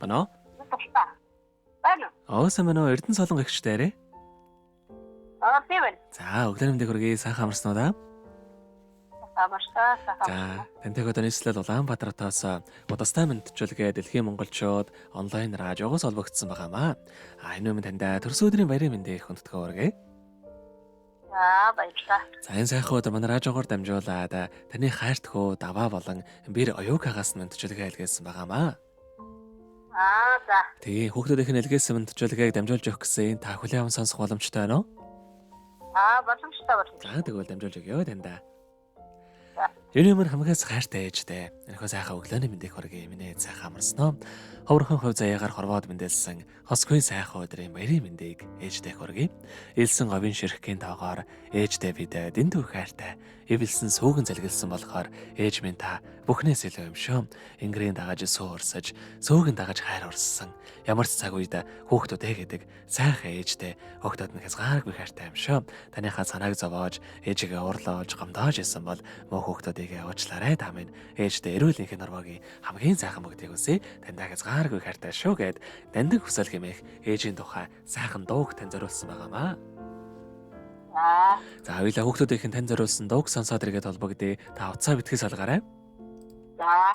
Ano? Байна уу? Сайн байна уу? Эрдэнэ солонго гэгчтэй арай. Би байна. За, өглөөний мэндийг хүргэе. Сайхан амарсан уу да? Амарсан. За, тантай одоо нийслэл Улаанбаатаратаас удастай мэдчилгээ дэлхийн монголчууд онлайн радиогоос холбогдсон байгаамаа. Энэ өмнө тандаа төрсөн өдрийн баярын мэндийг хүндэтгэн хүргэе. Баярлалаа. За, энэ сайхан өдөр манай радиогоор дамжуулаад таны хайртхуу даваа болон бэр оюукагаас мэдчилгээ илгээсэн байгаамаа. За. Тэгээ хүүхдүүдийн илгээсэн мэдчилгээг дамжуулж өгөх гэсэн та хүлээвэн сонсох боломжтой байна уу? Боломжтой байна. За, тэгвэл дамжуулж өгье тандаа. Энэ юмр хамгаас хайртай ээжтэй. Энэхүү сайхан өглөөний мэндийг хүргэе. Миний сайхан амарсан уу? Ховрхон хувь заяагаар хорвоод мэндэлсэн хосгүй сайхан өдрийн баярын мэндийг ээжтэй хүргэе. Илсэн говийн ширхгийн тоогоор ээжтэй бид дэндүү хайртай. Эвэлсэн сүүгэн залгилсан болохоор ээж минь та бүхнээс илүү юм шүү. Ингрийн дагаж суурсаж, сүүгэн дагаж хайр урссан. Ямар ч цаг үед хүүхдүүдээ гэдэг сайхан ээжтэй хүүхдүүд нь хязгааргүй хайртай юм шүү. Таныхаа санааг зовоож, ээжигээ уурлааж, гомдоож исэн бол мөн хүүхдүүдийг уучлаарай та минь. Ээжтэй эрүүл энхийн нурмагийн хамгийн сайхан бүгдийг үсэ тандаа хязгааргүй хайртай шүү гэд дандаг хүсэл хэмээх ээжийн тухай сайхан дууг тань зориулсан байгаамаа. За, хоёулаа хүүхдүүдийн тань зориулсан дууг сонсоод иргэд холбогдъё. Та утсаа битгий салгаарай. За.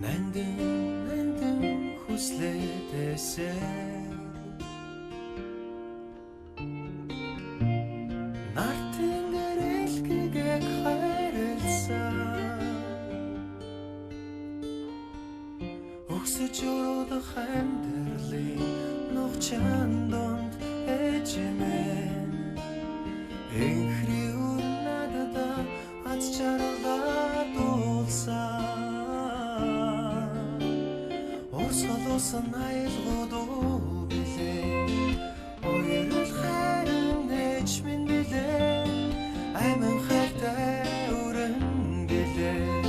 Нандин хүслээдээсээ нартын гэрэлхийгээ хайрласан өгсөж өрөдөх амьдралын нухчаан донд ээжимэн энхри өрнадада аз чаргалаа дуулсан орсолосон айлгуудуу билээ ойрол хайрын ээж минь билээ айман хайртай өрөн билээ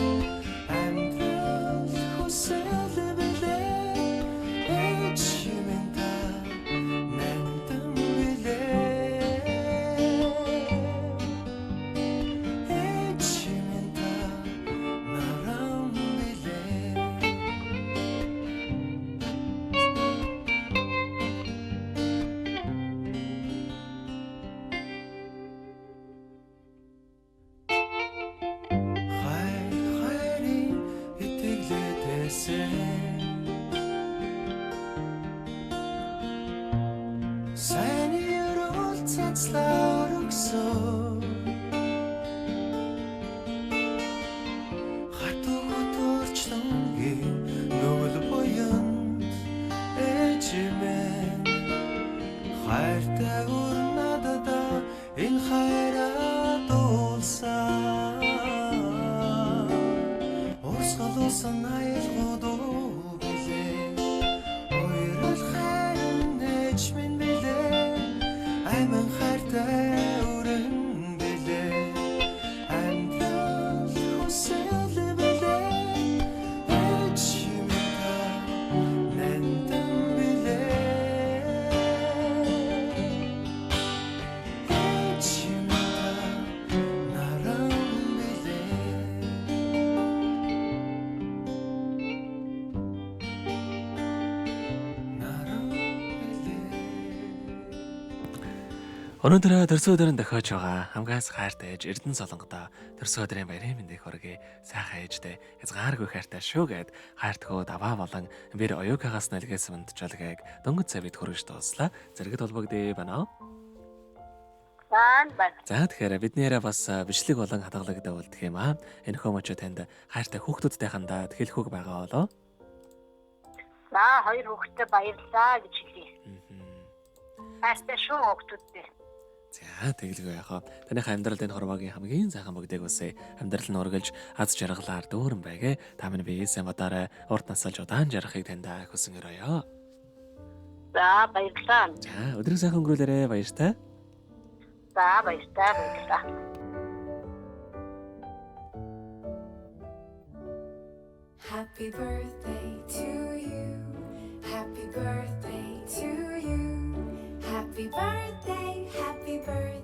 амьдрал хүсэл билээ ээж минь та нандин билээ ээж минь та нарам билээ. Хайрын итгэлээдээсээ сайн ерөөл цацлаа өргсөн хатугт урчлангийн нүгэл буянд ээжимэн хайртай өрнадада энэ хайраа дуулсан орсголосон айлгуудуу билээ ойрол хайрын ээж минь билээ айман хайртай өрөн билээ амьдрал хүсэл билээ ээж минь та нандин билээ ээж минь та нарам билээ. Өнөөдөр төрсөн өдрөнд дохиож байгаа хамгаас хайртай ээж Эрдэнэ солонгодоо төрсөн өдрийн баярын мэндийг хүргэе. Сайхан ээжтэй хязгааргүй хайртай шүү гэд хайртхуу даваа болон бэр оюукагаас нэлгээсэн мэдчилгээг дөнгөж сая бид хүргэж дууслаа. Зэрэгт холбогдъё байна уу? Байна. За, тэгэхээр бидний яриа бас бичлэг болон хадгалагдаа болдох юм аа. Энэ хүмүүч танд хайртай хүүхдүүдтэй хандаад хэлэхүүг байгаа болоо. Хоёр хүүхэдтэй баярлалаа гэж хэлье. Хайртай шүү хүүхдүүдтэй. За, тэгэлгүй яхаа. Таныхаа амьдралд энэ хормогийн хамгийн сайхан бүгдийг үсэ. Амьдрал нь ургалж аз жаргалаар дүүрэн байгээ. Та минь биесээ модаараа урт насалж удаан жарахыг тандаа хүсэн өрөөё. Баярлалаа. За, өдрийг сайхан өнгөрүүлээрэ. Баяртай. Баярлалаа. Happy birthday to you. Happy birthday to you. Happy birthday, happy birthday.